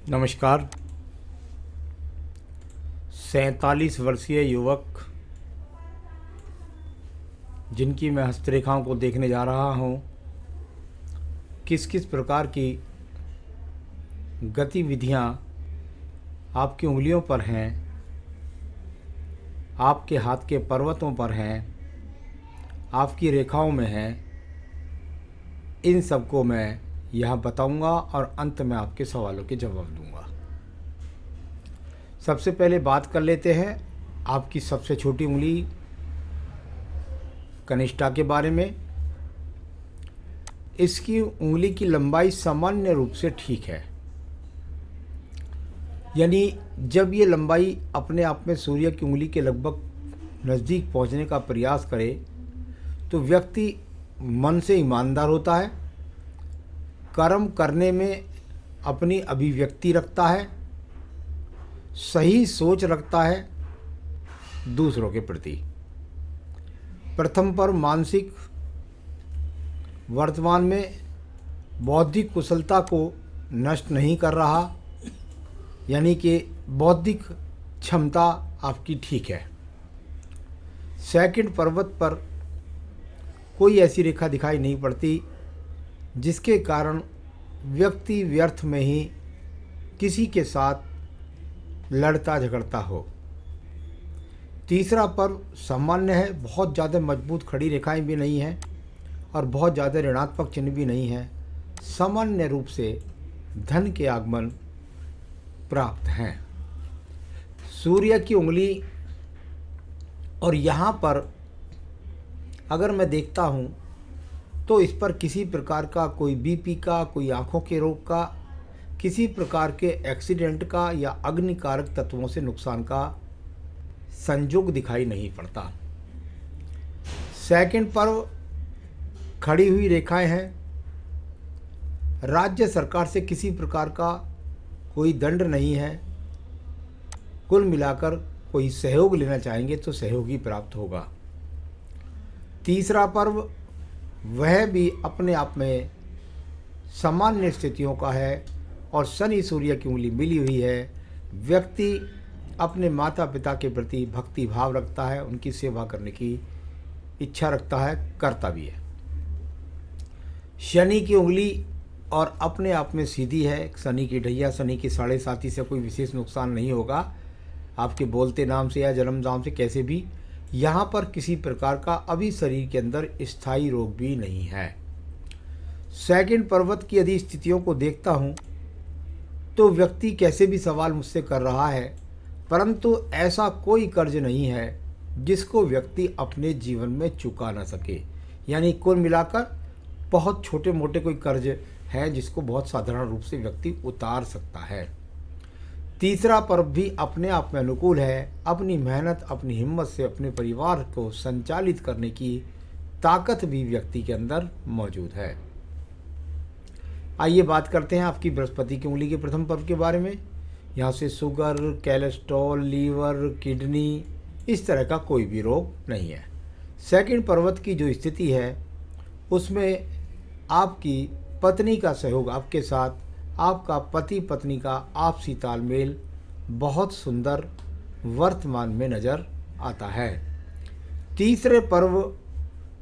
नमस्कार। 47 वर्षीय युवक जिनकी मैं हस्तरेखाओं को देखने जा रहा हूँ, किस किस प्रकार की गतिविधियाँ आपकी उंगलियों पर हैं, आपके हाथ के पर्वतों पर हैं, आपकी रेखाओं में हैं, इन सबको मैं यहाँ बताऊँगा और अंत में आपके सवालों के जवाब दूँगा। सबसे पहले बात कर लेते हैं आपकी सबसे छोटी उंगली कनिष्ठा के बारे में। इसकी उंगली की लंबाई सामान्य रूप से ठीक है, यानी जब ये लंबाई अपने आप में सूर्य की उंगली के लगभग नज़दीक पहुंचने का प्रयास करे तो व्यक्ति मन से ईमानदार होता है, कर्म करने में अपनी अभिव्यक्ति रखता है, सही सोच रखता है दूसरों के प्रति। प्रथम पर मानसिक, वर्तमान में बौद्धिक कुशलता को नष्ट नहीं कर रहा, यानी कि बौद्धिक क्षमता आपकी ठीक है। सेकंड पर्वत पर कोई ऐसी रेखा दिखाई नहीं पड़ती जिसके कारण व्यक्ति व्यर्थ में ही किसी के साथ लड़ता झगड़ता हो। तीसरा पर्व सामान्य है, बहुत ज़्यादा मजबूत खड़ी रेखाएं भी नहीं हैं और बहुत ज़्यादा ऋणात्मक चिन्ह भी नहीं है। सामान्य रूप से धन के आगमन प्राप्त हैं। सूर्य की उंगली और यहाँ पर अगर मैं देखता हूँ तो इस पर किसी प्रकार का कोई बीपी का, कोई आँखों के रोग का, किसी प्रकार के एक्सीडेंट का या अग्निकारक तत्वों से नुकसान का संयोग दिखाई नहीं पड़ता। सेकंड पर्व खड़ी हुई रेखाएं हैं। राज्य सरकार से किसी प्रकार का कोई दंड नहीं है। कुल मिलाकर कोई सहयोग लेना चाहेंगे तो सहयोग ही प्राप्त होगा। तीसरा पर्व वह भी अपने आप में सामान्य स्थितियों का है और शनि सूर्य की उंगली मिली हुई है। व्यक्ति अपने माता पिता के प्रति भक्ति भाव रखता है, उनकी सेवा करने की इच्छा रखता है, करता भी है। शनि की उंगली और अपने आप में सीधी है। शनि की ढैया, शनि की 7.5 से कोई विशेष नुकसान नहीं होगा आपके बोलते नाम से या जन्म नाम से, कैसे भी। यहाँ पर किसी प्रकार का अभी शरीर के अंदर स्थायी रोग भी नहीं है। सेकंड पर्वत की यदि स्थितियों को देखता हूँ तो व्यक्ति कैसे भी सवाल मुझसे कर रहा है, परंतु ऐसा कोई कर्ज नहीं है जिसको व्यक्ति अपने जीवन में चुका ना सके। यानी कुल मिलाकर बहुत छोटे मोटे कोई कर्ज है जिसको बहुत साधारण रूप से व्यक्ति उतार सकता है। तीसरा पर्व भी अपने आप में अनुकूल है। अपनी मेहनत, अपनी हिम्मत से अपने परिवार को संचालित करने की ताकत भी व्यक्ति के अंदर मौजूद है। आइए बात करते हैं आपकी बृहस्पति की उंगली के प्रथम पर्व के बारे में। यहाँ से शुगर, कोलेस्ट्रॉल, लीवर, किडनी, इस तरह का कोई भी रोग नहीं है। सेकंड पर्वत की जो स्थिति है उसमें आपकी पत्नी का सहयोग आपके साथ, आपका पति पत्नी का आपसी तालमेल बहुत सुंदर वर्तमान में नज़र आता है। तीसरे पर्व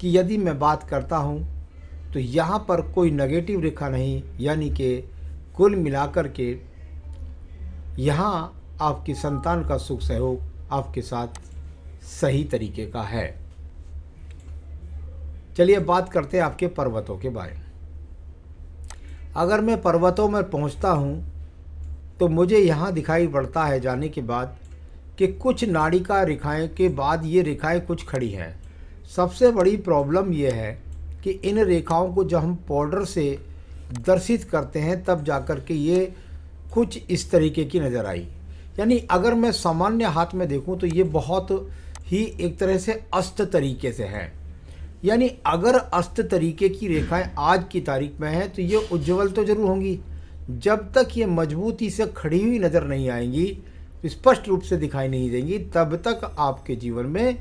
की यदि मैं बात करता हूँ तो यहाँ पर कोई नेगेटिव रेखा नहीं, यानी कि कुल मिलाकर के यहाँ आपकी संतान का सुख सहयोग आपके साथ सही तरीके का है। चलिए बात करते हैं आपके पर्वतों के बारे में। अगर मैं पर्वतों में पहुंचता हूं तो मुझे यहाँ दिखाई पड़ता है जाने के बाद कि कुछ नाड़िका रेखाएं के बाद ये रेखाएं कुछ खड़ी हैं। सबसे बड़ी प्रॉब्लम ये है कि इन रेखाओं को जब हम पाउडर से दर्शित करते हैं तब जाकर के ये कुछ इस तरीके की नज़र आई। यानी अगर मैं सामान्य हाथ में देखूं तो ये बहुत ही एक तरह से अस्त तरीके से है। यानी अगर अस्त तरीके की रेखाएं आज की तारीख में हैं तो ये उज्ज्वल तो जरूर होंगी। जब तक ये मजबूती से खड़ी हुई नज़र नहीं आएंगी, स्पष्ट रूप से दिखाई नहीं देंगी, तब तक आपके जीवन में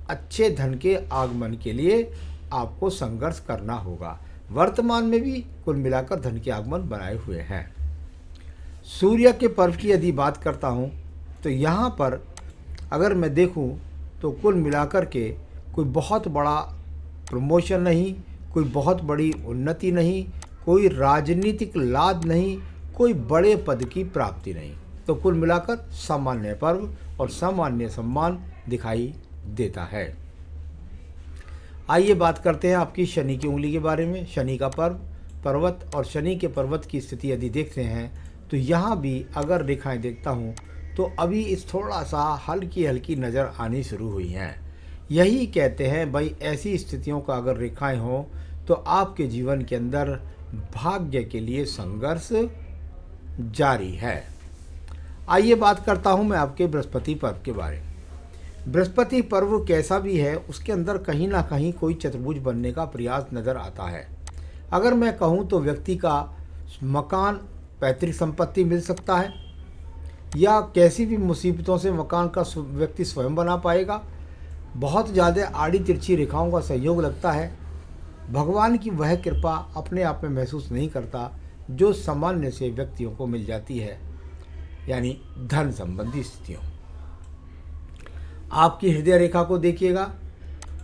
अच्छे धन के आगमन के लिए आपको संघर्ष करना होगा। वर्तमान में भी कुल मिलाकर धन के आगमन बनाए हुए हैं। सूर्य के पर्व की यदि बात करता हूँ तो यहाँ पर अगर मैं देखूँ तो कुल मिलाकर के कोई बहुत बड़ा प्रमोशन नहीं, कोई बहुत बड़ी उन्नति नहीं, कोई राजनीतिक लाभ नहीं, कोई बड़े पद की प्राप्ति नहीं। तो कुल मिलाकर सामान्य पर्व और सामान्य सम्मान दिखाई देता है। आइए बात करते हैं आपकी शनि की उंगली के बारे में। शनि का पर्वत और शनि के पर्वत की स्थिति यदि देखते हैं तो यहाँ भी अगर रेखाएं देखता हूँ तो अभी इस थोड़ा सा हल्की हल्की नज़र आनी शुरू हुई हैं। यही कहते हैं भाई, ऐसी स्थितियों का अगर रेखाएं हों तो आपके जीवन के अंदर भाग्य के लिए संघर्ष जारी है। आइए बात करता हूँ मैं आपके बृहस्पति पर्व के बारे में। बृहस्पति पर्व कैसा भी है, उसके अंदर कहीं ना कहीं कोई चतुर्भुज बनने का प्रयास नज़र आता है। अगर मैं कहूँ तो व्यक्ति का मकान, पैतृक संपत्ति मिल सकता है, या कैसी भी मुसीबतों से मकान का व्यक्ति स्वयं बना पाएगा। बहुत ज़्यादा आड़ी तिरछी रेखाओं का सहयोग लगता है। भगवान की वह कृपा अपने आप में महसूस नहीं करता जो सामान्य से व्यक्तियों को मिल जाती है, यानी धन संबंधी स्थितियों। आपकी हृदय रेखा को देखिएगा।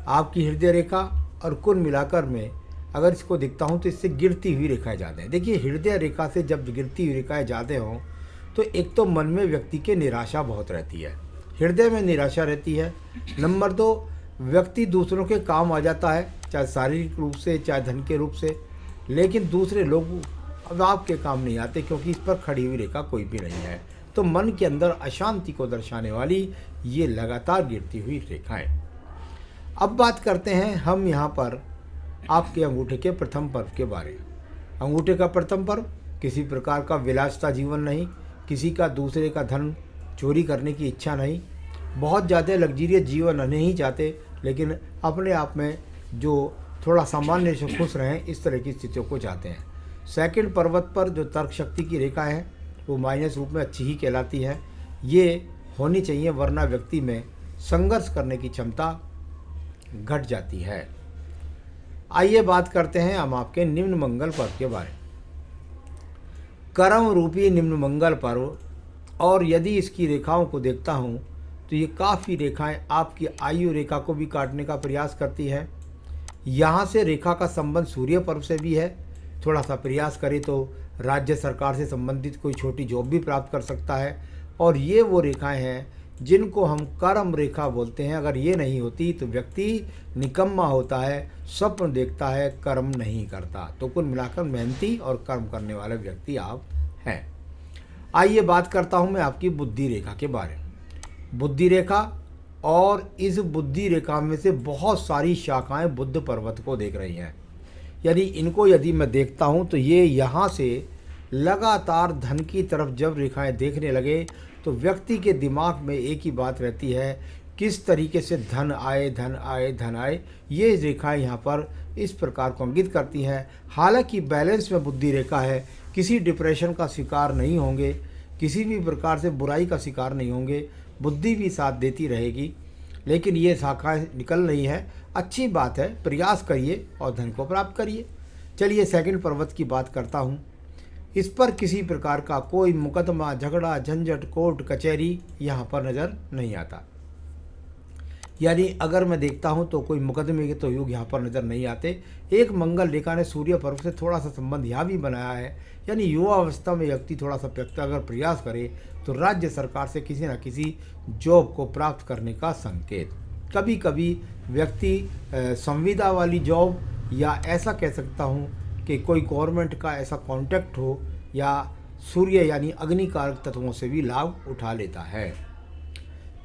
आपकी हृदय रेखा और कुल मिलाकर में अगर इसको देखता हूँ तो इससे गिरती हुई रेखाएं ज़्यादा हैं। देखिए, हृदय रेखा से जब गिरती हुई रेखाएं ज़्यादा हों तो एक तो मन में व्यक्ति के निराशा बहुत रहती है, हृदय में निराशा रहती है। नंबर 2, व्यक्ति दूसरों के काम आ जाता है, चाहे शारीरिक रूप से चाहे धन के रूप से, लेकिन दूसरे लोग अब आपके काम नहीं आते क्योंकि इस पर खड़ी हुई रेखा कोई भी नहीं है। तो मन के अंदर अशांति को दर्शाने वाली ये लगातार गिरती हुई रेखाएं। अब बात करते हैं हम यहाँ पर आपके अंगूठे के प्रथम पर्व के बारे में। अंगूठे का प्रथम पर्व किसी प्रकार का विलासिता जीवन नहीं, किसी का दूसरे का धन चोरी करने की इच्छा नहीं, बहुत ज़्यादा लग्जरियस जीवन नहीं चाहते, लेकिन अपने आप में जो थोड़ा सामान्य से खुश रहें, इस तरह की स्थितियों को चाहते हैं। सेकंड पर्वत पर जो तर्क शक्ति की रेखा है वो माइनस रूप में अच्छी ही कहलाती है। ये होनी चाहिए, वरना व्यक्ति में संघर्ष करने की क्षमता घट जाती है। आइए बात करते हैं हम आपके निम्न मंगल पर्व के बारे में। कर्म रूपी निम्न मंगल पर्व, और यदि इसकी रेखाओं को देखता हूँ तो ये काफ़ी रेखाएं आपकी आयु रेखा को भी काटने का प्रयास करती है। यहाँ से रेखा का संबंध सूर्य पर्व से भी है। थोड़ा सा प्रयास करे तो राज्य सरकार से संबंधित कोई छोटी जॉब भी प्राप्त कर सकता है। और ये वो रेखाएं हैं जिनको हम कर्म रेखा बोलते हैं। अगर ये नहीं होती तो व्यक्ति निकम्मा होता है, स्वप्न देखता है, कर्म नहीं करता। तो कुल मिलाकर मेहनती और कर्म करने वाले व्यक्ति आप हैं। आइए बात करता हूँ मैं आपकी बुद्धि रेखा के बारे में। बुद्धि रेखा, और इस बुद्धि रेखा में से बहुत सारी शाखाएं बुद्ध पर्वत को देख रही हैं। यानी इनको यदि मैं देखता हूँ तो ये यहाँ से लगातार धन की तरफ जब रेखाएं देखने लगे तो व्यक्ति के दिमाग में एक ही बात रहती है, किस तरीके से धन आए धन आए धन आए। ये रेखाएं यहाँ पर इस प्रकार को इंगित करती हैं। हालांकि बैलेंस में बुद्धि रेखा है, किसी डिप्रेशन का शिकार नहीं होंगे, किसी भी प्रकार से बुराई का शिकार नहीं होंगे, बुद्धि भी साथ देती रहेगी। लेकिन ये शाखाएं निकल रही हैं, अच्छी बात है, प्रयास करिए और धन को प्राप्त करिए। चलिए सेकंड पर्वत की बात करता हूँ। इस पर किसी प्रकार का कोई मुकदमा, झगड़ा, झंझट, कोर्ट कचहरी यहाँ पर नज़र नहीं आता। यानी अगर मैं देखता हूँ तो कोई मुकदमे के तो युग यहाँ पर नज़र नहीं आते। एक मंगल रेखा ने सूर्य पर्व से थोड़ा सा संबंध यहाँ भी बनाया है। यानी युवा अवस्था में व्यक्ति थोड़ा सा अगर प्रयास करे तो राज्य सरकार से किसी न किसी जॉब को प्राप्त करने का संकेत। कभी कभी व्यक्ति संविदा वाली जॉब, या ऐसा कह सकता हूँ कि कोई गवर्नमेंट का ऐसा कॉन्ट्रैक्ट हो, या सूर्य यानी अग्निकारक तत्वों से भी लाभ उठा लेता है।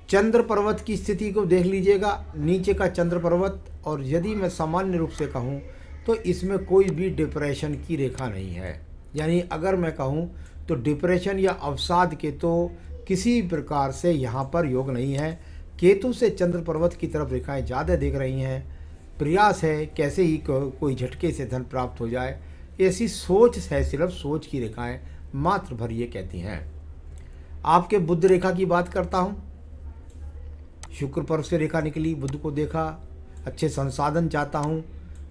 चंद्र पर्वत की स्थिति को देख लीजिएगा, नीचे का चंद्र पर्वत, और यदि मैं सामान्य रूप से कहूँ तो इसमें कोई भी डिप्रेशन की रेखा नहीं है। यानी अगर मैं कहूँ तो डिप्रेशन या अवसाद के तो किसी प्रकार से यहाँ पर योग नहीं है। केतु से चंद्र पर्वत की तरफ रेखाएं ज़्यादा देख रही हैं। प्रयास है कैसे ही कोई झटके से धन प्राप्त हो जाए, ऐसी सोच है, सिर्फ सोच की रेखाएं मात्र भर ये कहती हैं। आपके बुध रेखा की बात करता हूँ। शुक्र पर्व से रेखा निकली, बुध को देखा, अच्छे संसाधन चाहता हूँ,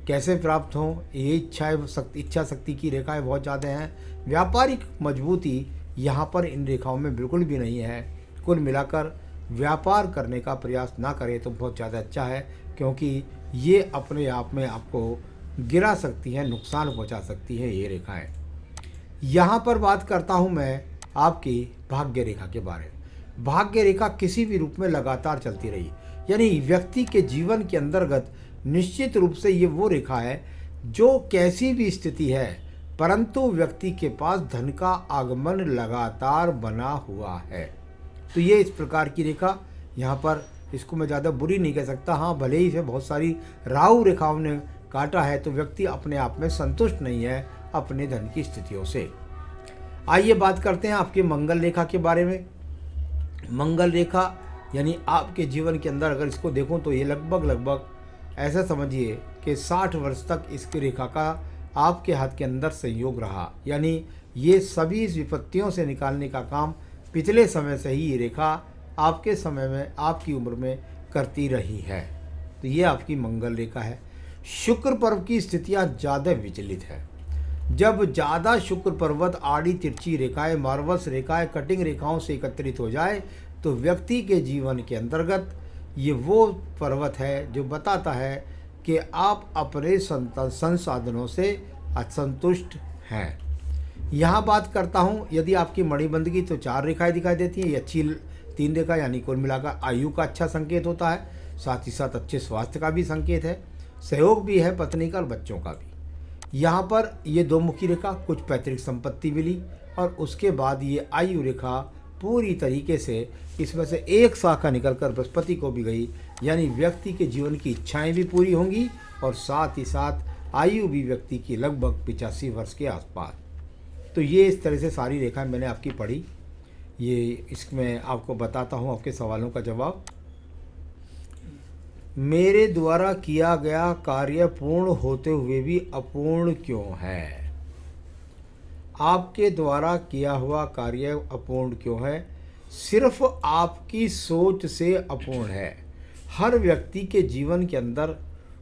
कैसे प्राप्त हों, ये इच्छा शक्ति की रेखाएं बहुत ज़्यादा हैं। व्यापारिक मजबूती यहाँ पर इन रेखाओं में बिल्कुल भी नहीं है। कुल मिलाकर व्यापार करने का प्रयास ना करें तो बहुत ज़्यादा अच्छा है, क्योंकि ये अपने आप में आपको गिरा सकती हैं, नुकसान पहुंचा सकती है ये रेखाएं। यहाँ पर बात करता हूँ मैं आपकी भाग्य रेखा के बारे में। भाग्य रेखा किसी भी रूप में लगातार चलती रही, यानी व्यक्ति के जीवन के अंतर्गत निश्चित रूप से ये वो रेखा है जो कैसी भी स्थिति है, परंतु व्यक्ति के पास धन का आगमन लगातार बना हुआ है। तो ये इस प्रकार की रेखा यहाँ पर, इसको मैं ज़्यादा बुरी नहीं कह सकता। हाँ, भले ही इसे बहुत सारी राहु रेखाओं ने काटा है, तो व्यक्ति अपने आप में संतुष्ट नहीं है अपने धन की स्थितियों से। आइए बात करते हैं आपके मंगल रेखा के बारे में। मंगल रेखा यानी आपके जीवन के अंदर अगर इसको देखूं तो ये लगभग ऐसा समझिए कि 60 वर्ष तक इसकी रेखा का आपके हाथ के अंदर संयोग रहा, यानी ये सभी विपत्तियों से निकालने का काम पिछले समय से ही ये रेखा आपके समय में, आपकी उम्र में करती रही है। तो ये आपकी मंगल रेखा है। शुक्र पर्व की स्थितियाँ ज़्यादा विचलित है। जब ज़्यादा शुक्र पर्वत आड़ी तिरछी रेखाएं, मार्वस रेखाएं, कटिंग रेखाओं से एकत्रित हो जाए तो व्यक्ति के जीवन के अंतर्गत ये वो पर्वत है जो बताता है कि आप अपने संसाधनों से असंतुष्ट हैं। यहाँ बात करता हूँ यदि आपकी मणिबंध की, तो 4 रेखाएं दिखाई देती हैं। ये अच्छी 3 रेखा, यानी कुल मिलाकर आयु का अच्छा संकेत होता है, साथ ही साथ अच्छे स्वास्थ्य का भी संकेत है, सहयोग भी है पत्नी का और बच्चों का भी। यहाँ पर ये 2 मुखी रेखा, कुछ पैतृक संपत्ति मिली, और उसके बाद ये आयु रेखा पूरी तरीके से इसमें से एक शाखा निकलकर बृहस्पति को भी गई, यानी व्यक्ति के जीवन की इच्छाएं भी पूरी होंगी और साथ ही साथ आयु भी व्यक्ति की लगभग 85 वर्ष के आसपास। तो ये इस तरह से सारी रेखाएं मैंने आपकी पढ़ी। ये इसमें आपको बताता हूँ आपके सवालों का जवाब। मेरे द्वारा किया गया कार्य पूर्ण होते हुए भी अपूर्ण क्यों है? आपके द्वारा किया हुआ कार्य अपूर्ण क्यों है? सिर्फ आपकी सोच से अपूर्ण है। हर व्यक्ति के जीवन के अंदर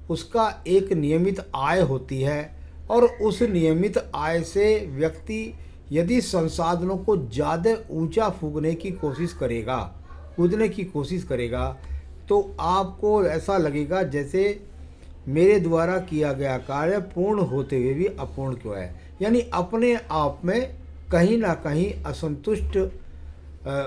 उसका एक नियमित आय होती है, और उस नियमित आय से व्यक्ति यदि संसाधनों को ज़्यादा ऊंचा फूंकने की कोशिश करेगा, कूदने की कोशिश करेगा, तो आपको ऐसा लगेगा जैसे मेरे द्वारा किया गया कार्य पूर्ण होते हुए भी अपूर्ण क्यों है। यानी अपने आप में कहीं ना कहीं असंतुष्ट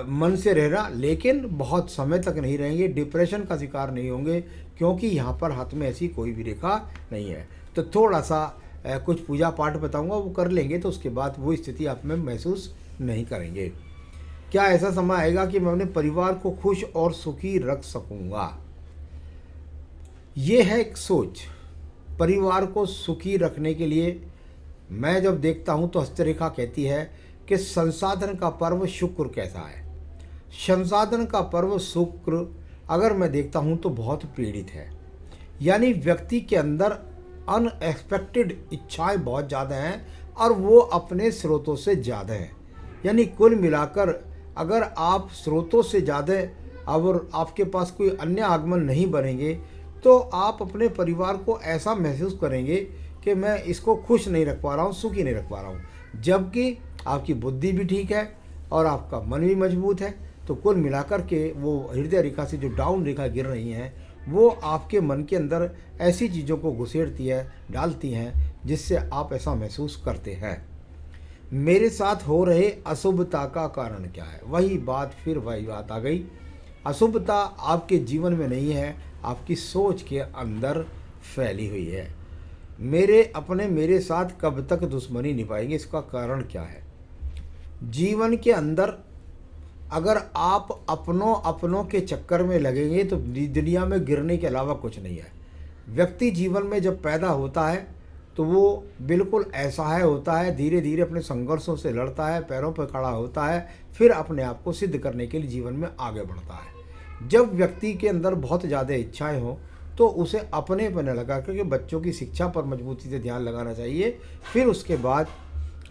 मन से रहना, लेकिन बहुत समय तक नहीं रहेंगे, डिप्रेशन का शिकार नहीं होंगे, क्योंकि यहाँ पर हाथ में ऐसी कोई भी रेखा नहीं है। तो थोड़ा सा कुछ पूजा पाठ बताऊंगा, वो कर लेंगे तो उसके बाद वो स्थिति आप में महसूस नहीं करेंगे। क्या ऐसा समय आएगा कि मैं अपने परिवार को खुश और सुखी रख सकूंगा? ये है एक सोच। परिवार को सुखी रखने के लिए मैं जब देखता हूँ तो हस्तरेखा कहती है कि संसाधन का पर्व शुक्र कैसा है। संसाधन का पर्व शुक्र अगर मैं देखता हूँ तो बहुत पीड़ित है, यानी व्यक्ति के अंदर अनएक्सपेक्टेड इच्छाएं बहुत ज़्यादा हैं और वो अपने स्रोतों से ज़्यादा हैं। यानी कुल मिलाकर अगर आप स्रोतों से ज़्यादा और आपके पास कोई अन्य आगमन नहीं बनेंगे तो आप अपने परिवार को ऐसा महसूस करेंगे कि मैं इसको खुश नहीं रख पा रहा हूँ, सुखी नहीं रख पा रहा हूँ, जबकि आपकी बुद्धि भी ठीक है और आपका मन भी मजबूत है। तो कुल मिलाकर के वो हृदय रेखा से जो डाउन रेखा गिर रही हैं वो आपके मन के अंदर ऐसी चीज़ों को घुसेड़ती है, डालती हैं, जिससे आप ऐसा महसूस करते हैं। मेरे साथ हो रहे अशुभता का कारण क्या है? वही बात आ गई। अशुभता आपके जीवन में नहीं है, आपकी सोच के अंदर फैली हुई है। मेरे साथ कब तक दुश्मनी निभाएंगे? इसका कारण क्या है? जीवन के अंदर अगर आप अपनों के चक्कर में लगेंगे तो दुनिया में गिरने के अलावा कुछ नहीं है। व्यक्ति जीवन में जब पैदा होता है तो वो बिल्कुल ऐसा होता है, धीरे धीरे अपने संघर्षों से लड़ता है, पैरों पर खड़ा होता है, फिर अपने आप को सिद्ध करने के लिए जीवन में आगे बढ़ता है। जब व्यक्ति के अंदर बहुत ज़्यादा इच्छाएं हो तो उसे अपने पर न लगा करके बच्चों की शिक्षा पर मजबूती से ध्यान लगाना चाहिए। फिर उसके बाद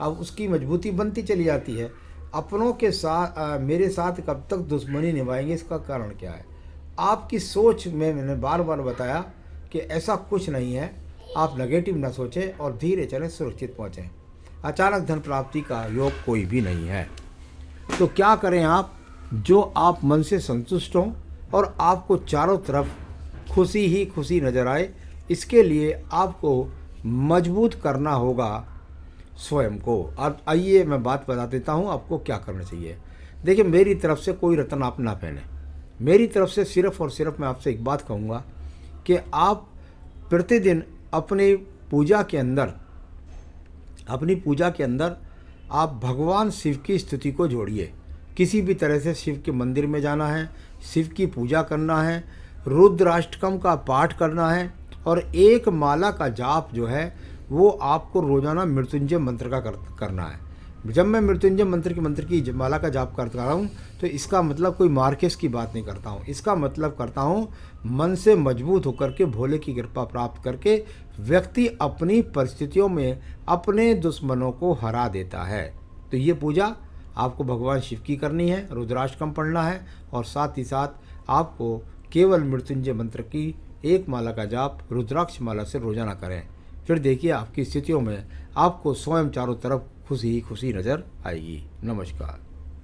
अब उसकी मजबूती बनती चली जाती है। अपनों के साथ मेरे साथ कब तक दुश्मनी निभाएंगे? इसका कारण क्या है? आपकी सोच में मैंने बार बार बताया कि ऐसा कुछ नहीं है। आप नेगेटिव ना सोचें और धीरे चलें, सुरक्षित पहुँचें। अचानक धन प्राप्ति का योग कोई भी नहीं है। तो क्या करें आप, जो आप मन से संतुष्ट हों और आपको चारों तरफ खुशी ही खुशी नज़र आए। इसके लिए आपको मजबूत करना होगा स्वयं को। अब आइए मैं बात बता देता हूँ आपको क्या करना चाहिए। देखिए, मेरी तरफ से कोई रत्न आप ना पहने। मेरी तरफ से सिर्फ़ और सिर्फ मैं आपसे एक बात कहूँगा कि आप प्रतिदिन अपनी पूजा के अंदर आप भगवान शिव की स्तुति को जोड़िए। किसी भी तरह से शिव के मंदिर में जाना है, शिव की पूजा करना है, रुद्राष्टकम का पाठ करना है और एक माला का जाप जो है वो आपको रोज़ाना मृत्युंजय मंत्र का करना है। जब मैं मृत्युंजय मंत्र की माला का जाप करता हूँ तो इसका मतलब कोई मार्केस की बात नहीं करता हूँ। इसका मतलब करता हूँ मन से मजबूत होकर के भोले की कृपा प्राप्त करके व्यक्ति अपनी परिस्थितियों में अपने दुश्मनों को हरा देता है। तो ये पूजा आपको भगवान शिव की करनी है, रुद्राष्टकम पढ़ना है और साथ ही साथ आपको केवल मृत्युंजय मंत्र की एक माला का जाप रुद्राक्ष माला से रोजाना करें। फिर देखिए आपकी स्थितियों में आपको स्वयं चारों तरफ खुशी ही खुशी नज़र आएगी। नमस्कार।